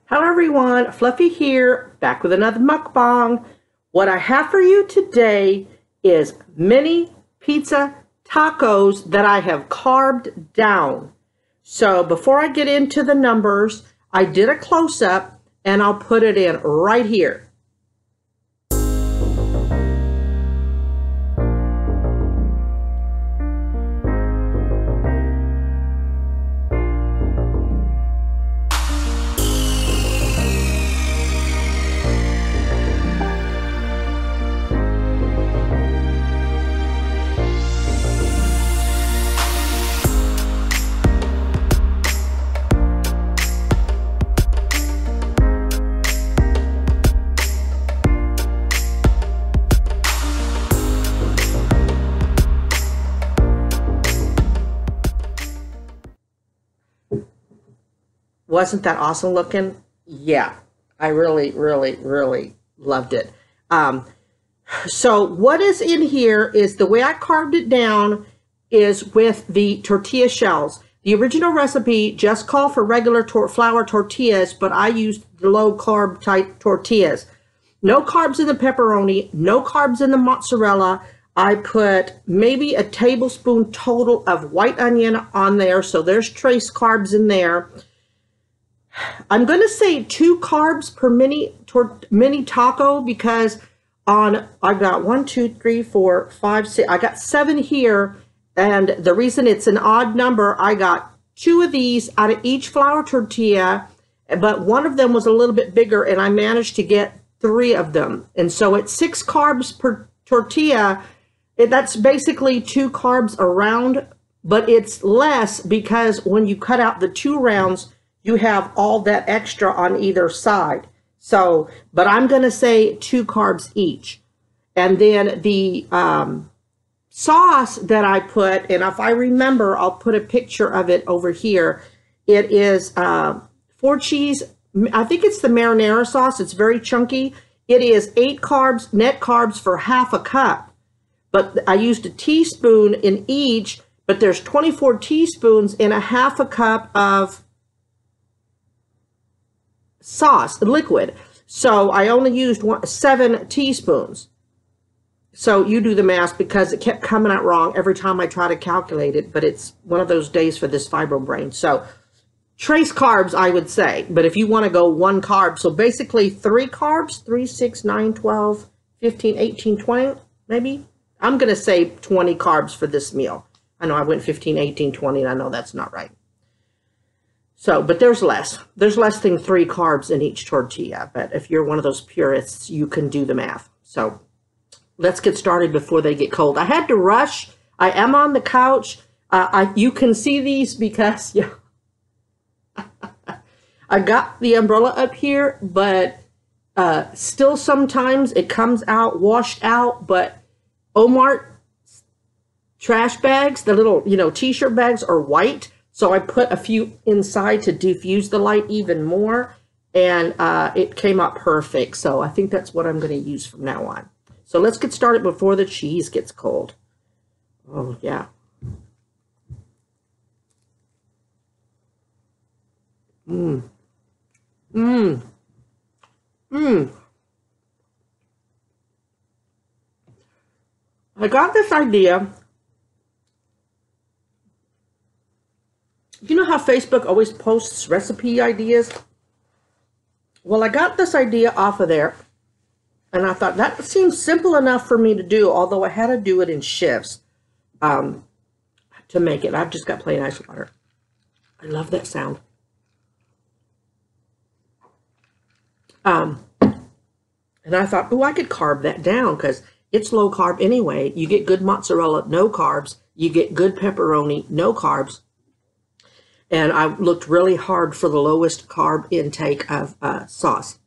Hello everyone, Fluffy here, back with another mukbang. What I have for you today is mini pizza tacos that I have carved down. So before I get into the numbers, I did a close-up and I'll put it in right here. Wasn't that awesome looking? Yeah, I really loved it. So what is in here is the way I carved it down is with the tortilla shells. The original recipe just called for regular flour tortillas, but I used the low carb type tortillas. No carbs in the pepperoni, no carbs in the mozzarella. I put maybe a tablespoon total of white onion on there, so there's trace carbs in there. I'm going to say 2 carbs per mini taco because I've got 1, 2, 3, 4, 5, 6. I got 7 here, and the reason it's an odd number, I got 2 of these out of each flour tortilla, but one of them was a little bit bigger, and I managed to get 3 of them. And so it's 6 carbs per tortilla. That's basically 2 carbs around, but it's less because when you cut out the 2 rounds, you have all that extra on either side. So, but I'm going to say 2 carbs each. And then the sauce that I put, and if I remember, I'll put a picture of it over here. It is 4 cheese. I think it's the marinara sauce. It's very chunky. It is 8 carbs, net carbs for half a cup. But I used a teaspoon in each, but there's 24 teaspoons in a half a cup of sauce, liquid. So I only used 7 teaspoons. So you do the math because it kept coming out wrong every time I try to calculate it, but it's one of those days for this fibro brain. So trace carbs, I would say, but if you want to go 1 carb, so basically 3 carbs, 3, 6, 9, 12, 15, 18, 20, maybe. I'm going to say 20 carbs for this meal. I know I went 15, 18, 20, and I know that's not right. So, but there's less. There's less than 3 carbs in each tortilla. But if you're one of those purists, you can do the math. So let's get started before they get cold. I had to rush. I am on the couch. You can see these because, yeah, I got the umbrella up here, but still sometimes it comes out washed out. But Omar trash bags, the little, t-shirt bags are white. So I put a few inside to diffuse the light even more, and it came out perfect. So I think that's what I'm going to use from now on. So let's get started before the cheese gets cold. Oh, yeah. I got this idea. You know how Facebook always posts recipe ideas? Well, I got this idea off of there, and I thought that seems simple enough for me to do, although I had to do it in shifts to make it. I've just got plain ice water. I love that sound. And I thought, oh, I could carb that down because it's low carb anyway. You get good mozzarella, no carbs. You get good pepperoni, no carbs. And I looked really hard for the lowest carb intake of sauce.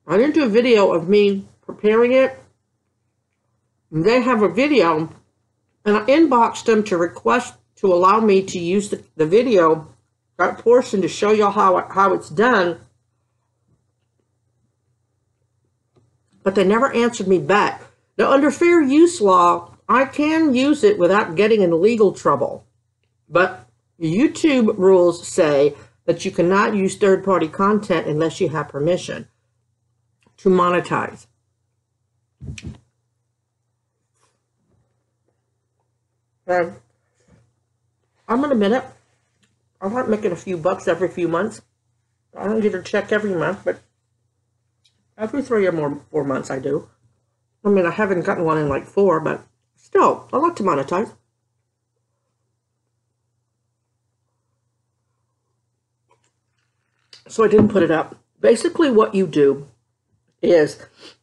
I didn't do a video of me preparing it. And they have a video, and I inboxed them to request to allow me to use the video, that portion, to show y'all how it's done. But they never answered me back. Now, under fair use law, I can use it without getting in legal trouble. But YouTube rules say that you cannot use third-party content unless you have permission to monetize. And I'm going to admit it. I'm not making a few bucks every few months. I don't get a check every month, but every 3 or 4 months I do. I mean, I haven't gotten one in like 4, but still, I like to monetize. So I didn't put it up. Basically, what you do is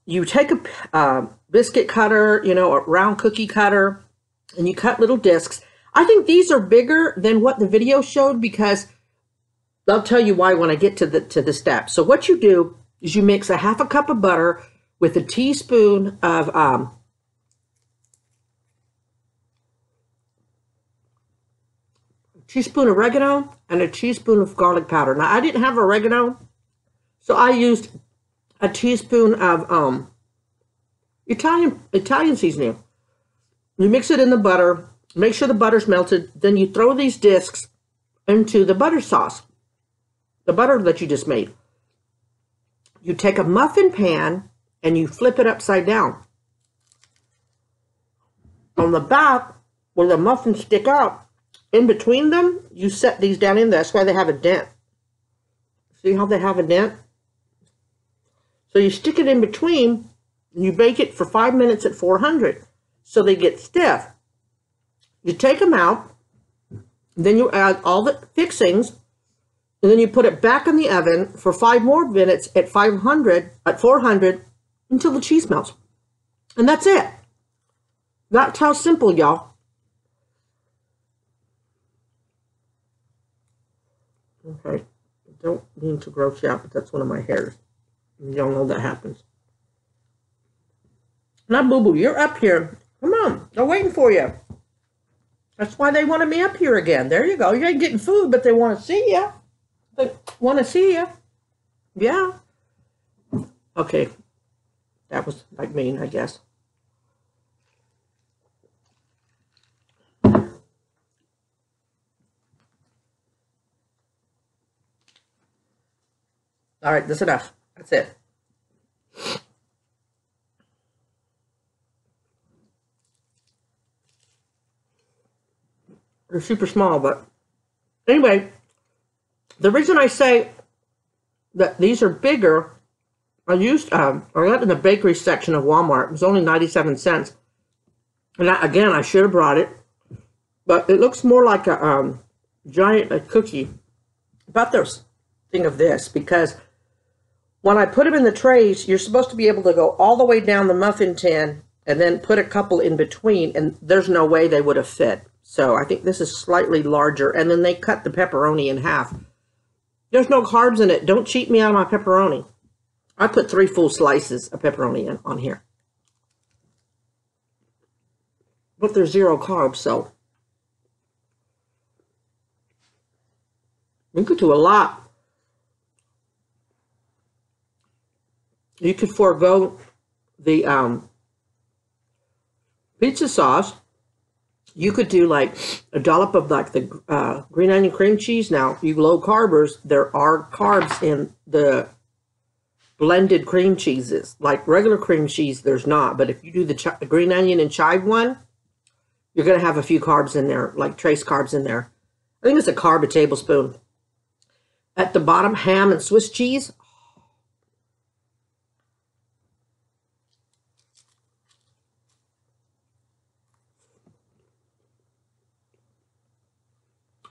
you take a biscuit cutter, you know, a round cookie cutter, and you cut little discs. I think these are bigger than what the video showed because I'll tell you why when I get to the steps. So what you do is you mix a half a cup of butter with a teaspoon of oregano and a teaspoon of garlic powder. Now I didn't have oregano, so I used a teaspoon of Italian seasoning. You mix it in the butter, make sure the butter's melted, then you throw these discs into the butter sauce, the butter that you just made. You take a muffin pan and you flip it upside down. On the back, where the muffins stick out, in between them, you set these down in there. That's why they have a dent. See how they have a dent? So you stick it in between, and you bake it for 5 minutes at 400, so they get stiff. You take them out, then you add all the fixings, and then you put it back in the oven for 5 more minutes at 400, until the cheese melts. And that's it. That's how simple, y'all. Okay, I don't mean to gross you out, but that's one of my hairs. Y'all know that happens. Now, Boo-Boo, you're up here. Come on, they're waiting for you. That's why they wanted me up here again. There you go. You ain't getting food, but they want to see you. They want to see you. Yeah. Okay. That was like mean, I guess. All right, that's enough. That's it. They're super small, but anyway, the reason I say that these are bigger, I got in the bakery section of Walmart. It was only 97 cents. And again, I should have brought it, but it looks more like a giant cookie. About this thing of this, because when I put them in the trays, you're supposed to be able to go all the way down the muffin tin and then put a couple in between, and there's no way they would have fit. So I think this is slightly larger, and then they cut the pepperoni in half. There's no carbs in it. Don't cheat me out of my pepperoni. I put 3 full slices of pepperoni on here. But there's 0 carbs, so you could do a lot. You could forego the pizza sauce. You could do like a dollop of like the green onion cream cheese. Now, you low carbers, there are carbs in the blended cream cheeses. Like regular cream cheese, there's not. But if you do the green onion and chive one, you're going to have a few carbs in there, like trace carbs in there. I think it's a carb, a tablespoon. At the bottom, ham and Swiss cheese.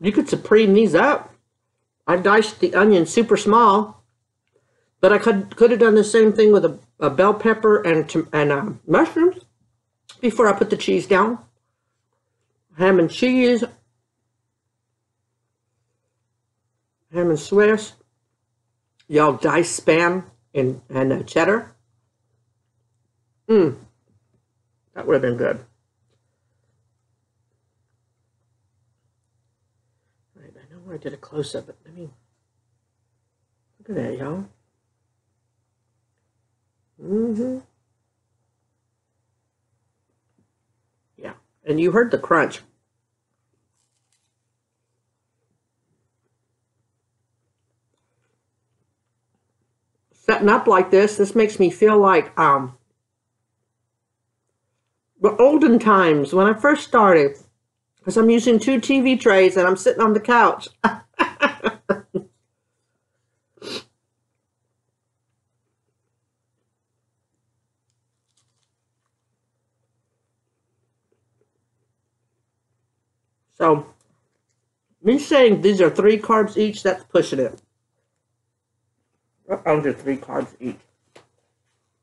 You could supreme these up. I diced the onion super small, but I could have done the same thing with a bell pepper and mushrooms before I put the cheese down. Ham and cheese, ham and Swiss. Y'all dice Spam and cheddar. That would have been good. I did a close-up, but let me look at that, y'all. Yeah, and you heard the crunch. setting up like this. This makes me feel like the olden times when I first started, because I'm using 2 TV trays and I'm sitting on the couch. So, me saying these are 3 carbs each, that's pushing it. Under 3 carbs each.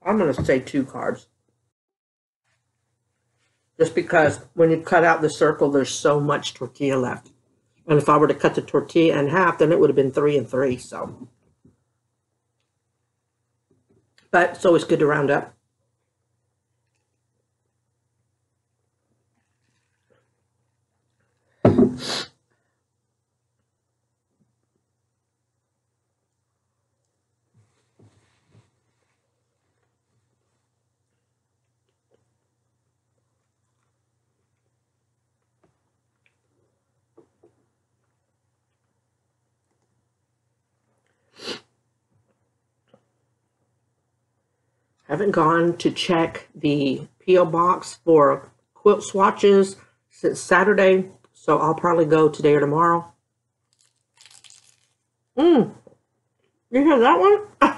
I'm going to say 2 carbs. Just because when you cut out the circle, there's so much tortilla left. And if I were to cut the tortilla in half, then it would have been 3 and 3. So, but it's always good to round up. Haven't gone to check the P.O. box for quilt swatches since Saturday, so I'll probably go today or tomorrow. You hear that one?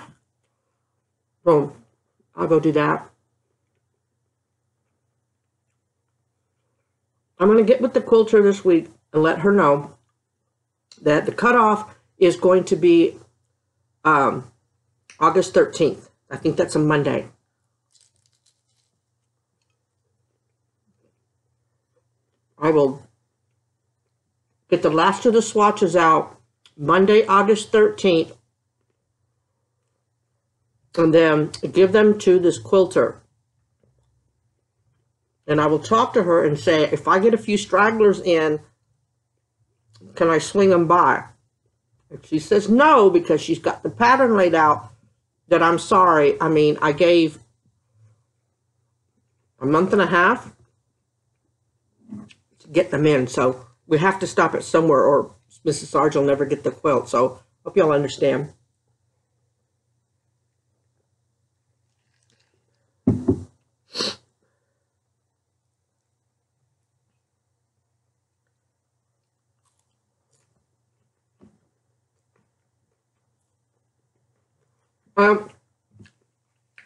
So I'll go do that. I'm going to get with the quilter this week and let her know that the cutoff is going to be August 13th. I think that's a Monday. I will get the last of the swatches out Monday, August 13th, and then give them to this quilter. And I will talk to her and say, if I get a few stragglers in, can I swing them by? If she says no, because she's got the pattern laid out, that I'm sorry. I mean, I gave a month and a half to get them in. So we have to stop it somewhere or Mrs. Sarge will never get the quilt. So hope y'all understand.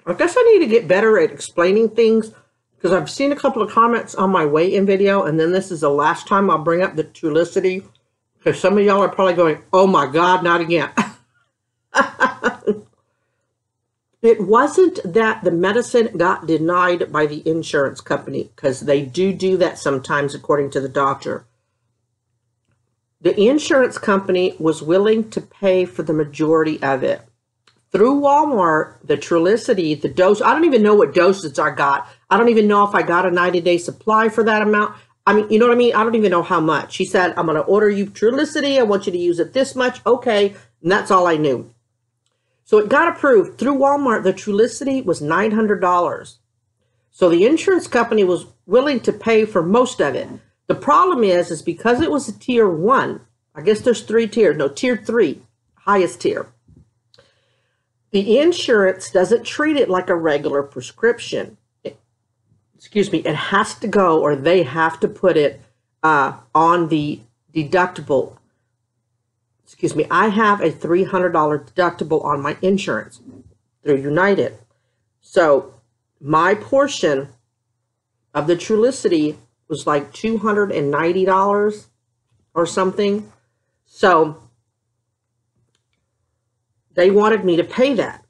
I guess I need to get better at explaining things because I've seen a couple of comments on my weigh-in video, and then this is the last time I'll bring up the Trulicity because some of y'all are probably going, oh my God, not again. It wasn't that the medicine got denied by the insurance company, because they do that sometimes according to the doctor. The insurance company was willing to pay for the majority of it. Through Walmart, the Trulicity, the dose, I don't even know what doses I got. I don't even know if I got a 90-day supply for that amount. I mean, you know what I mean? I don't even know how much. She said, I'm going to order you Trulicity. I want you to use it this much. Okay. And that's all I knew. So it got approved. Through Walmart, the Trulicity was $900. So the insurance company was willing to pay for most of it. The problem is because it was a tier 1, I guess there's 3 tiers. No, tier 3, highest tier. The insurance doesn't treat it like a regular prescription. It has to go, or they have to put it on the deductible. I have a $300 deductible on my insurance through United. So my portion of the Trulicity was like $290 or something. So they wanted me to pay that.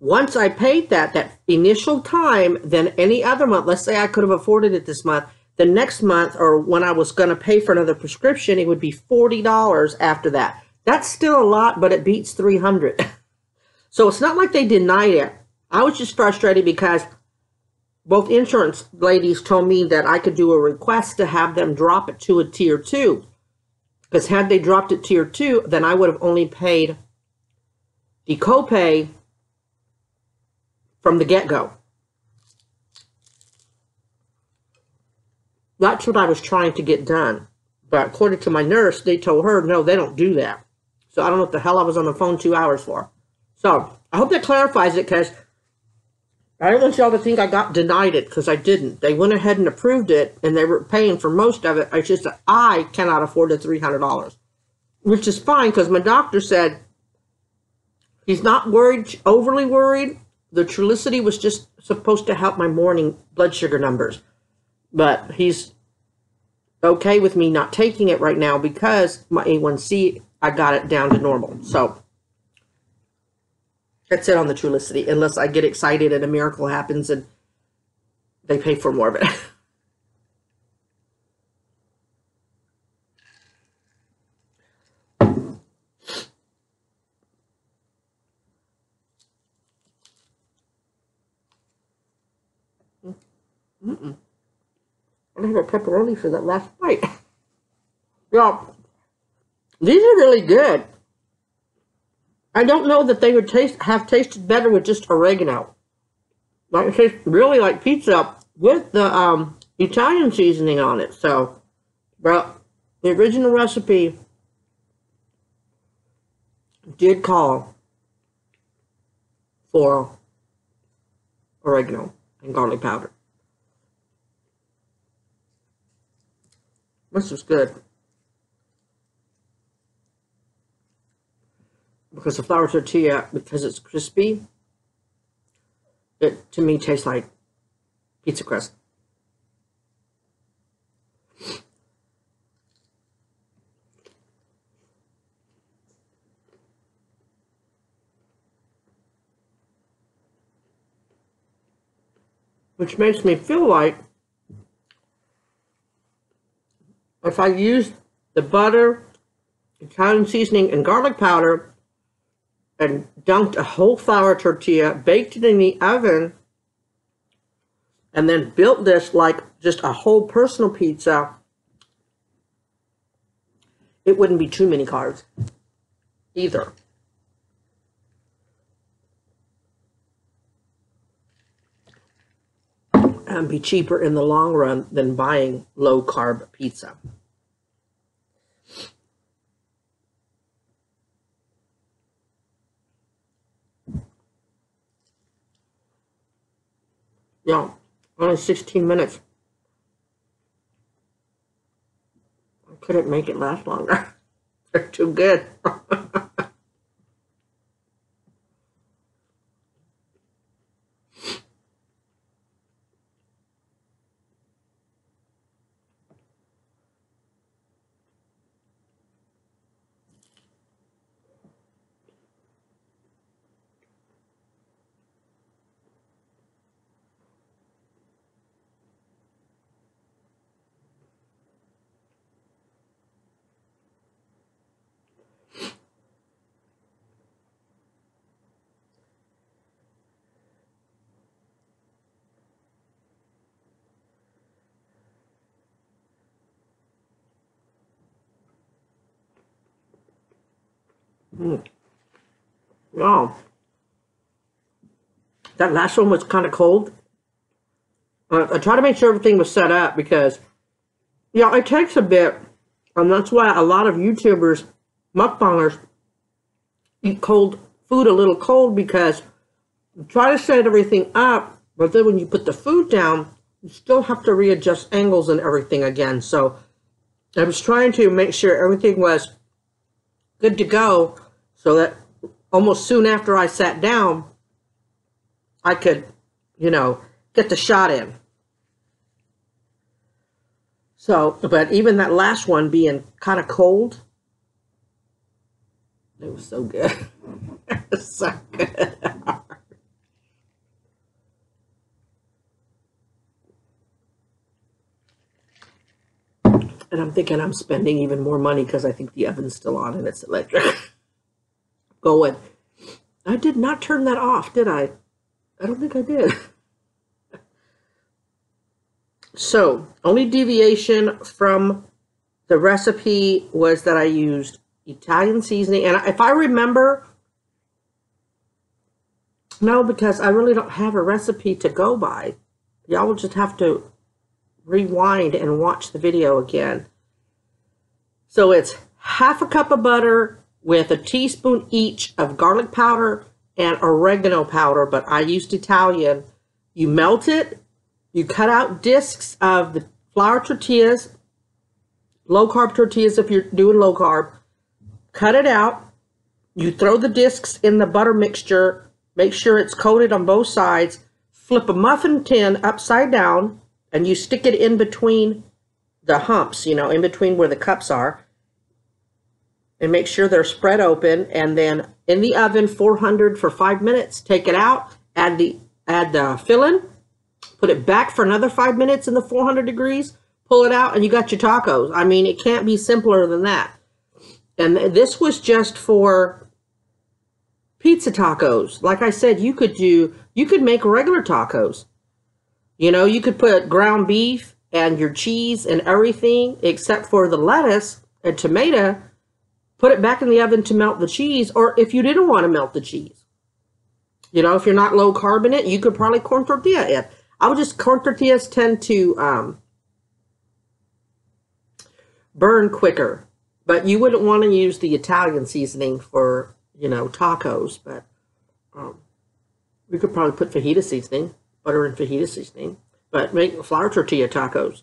Once I paid that initial time, then any other month, let's say I could have afforded it this month, the next month, or when I was going to pay for another prescription, it would be $40 after that. That's still a lot, but it beats $300. So it's not like they denied it. I was just frustrated because both insurance ladies told me that I could do a request to have them drop it to a tier 2. Because had they dropped it tier 2, then I would have only paid the copay from the get-go. That's what I was trying to get done. But according to my nurse, they told her, no, they don't do that. So I don't know what the hell I was on the phone 2 hours for. So I hope that clarifies it, because I don't want y'all to think I got denied it, because I didn't. They went ahead and approved it, and they were paying for most of it. It's just that I cannot afford the $300, which is fine, because my doctor said he's not worried, overly worried. The Trulicity was just supposed to help my morning blood sugar numbers, but he's okay with me not taking it right now because my A1C, I got it down to normal. So that's it on the Trulicity, unless I get excited and a miracle happens and they pay for more of it. I need a pepperoni for that last bite. Yeah, these are really good. I don't know that they would have tasted better with just oregano. Like, it tastes really like pizza with the Italian seasoning on it. So, but the original recipe did call for oregano and garlic powder. This is good. Because the flour tortilla, because it's crispy, it to me tastes like pizza crust. Which makes me feel like if I use the butter, Italian seasoning, and garlic powder, and dunked a whole flour tortilla, baked it in the oven, and then built this like just a whole personal pizza, it wouldn't be too many carbs either. And be cheaper in the long run than buying low carb pizza. Yeah, only 16 minutes. I couldn't make it last longer. They're too good. Wow. That last one was kind of cold. I try to make sure everything was set up because, yeah, it takes a bit. And that's why a lot of YouTubers, mukbangers, eat cold food a little cold, because you try to set everything up, but then when you put the food down, you still have to readjust angles and everything again. So I was trying to make sure everything was good to go so that almost soon after I sat down, I could, you know, get the shot in. So, but even that last one being kind of cold, it was so good. It was so good. And I'm thinking I'm spending even more money because I think the oven's still on and it's electric. Going. I did not turn that off, did I? I don't think I did. So, only deviation from the recipe was that I used Italian seasoning. And if I remember, no, because I really don't have a recipe to go by. Y'all will just have to rewind and watch the video again. So it's half a cup of butter with a teaspoon each of garlic powder and oregano powder, but I used Italian. You melt it, you cut out discs of the flour tortillas, low carb tortillas if you're doing low carb, cut it out, you throw the discs in the butter mixture, make sure it's coated on both sides, flip a muffin tin upside down, and you stick it in between the humps, you know, in between where the cups are, and make sure they're spread open, and then in the oven 400 for 5 minutes. Take it out, add the filling, put it back for another 5 minutes in the 400 degrees, pull it out, and you got your tacos. I mean, it can't be simpler than that. And this was just for pizza tacos. Like I said, you could make regular tacos. You know, you could put ground beef and your cheese and everything except for the lettuce and tomato. Put it back in the oven to melt the cheese, or if you didn't want to melt the cheese. You know, if you're not low carb in it, you could probably corn tortilla it. Corn tortillas tend to burn quicker, but you wouldn't want to use the Italian seasoning for, you know, tacos, but we could probably put fajita seasoning, butter and fajita seasoning, but make flour tortilla tacos.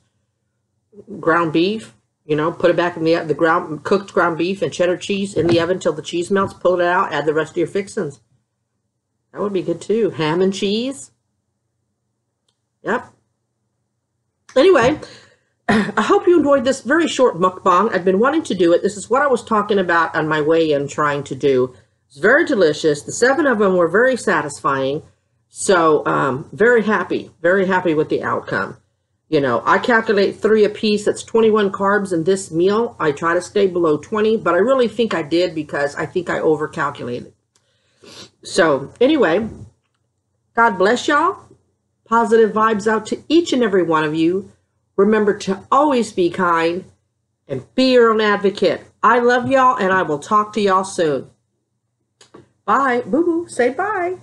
Ground beef. You know, put it back in the cooked ground beef and cheddar cheese in the oven till the cheese melts. Pull it out. Add the rest of your fixings. That would be good too. Ham and cheese. Yep. Anyway, I hope you enjoyed this very short mukbang. I've been wanting to do it. This is what I was talking about on my way in trying to do. It's very delicious. The 7 of them were very satisfying. So very happy with the outcome. You know, I calculate 3 a piece. That's 21 carbs in this meal. I try to stay below 20, but I really think I did because I think I overcalculated. So anyway, God bless y'all. Positive vibes out to each and every one of you. Remember to always be kind and be your own advocate. I love y'all, and I will talk to y'all soon. Bye. Boo-boo. Say bye.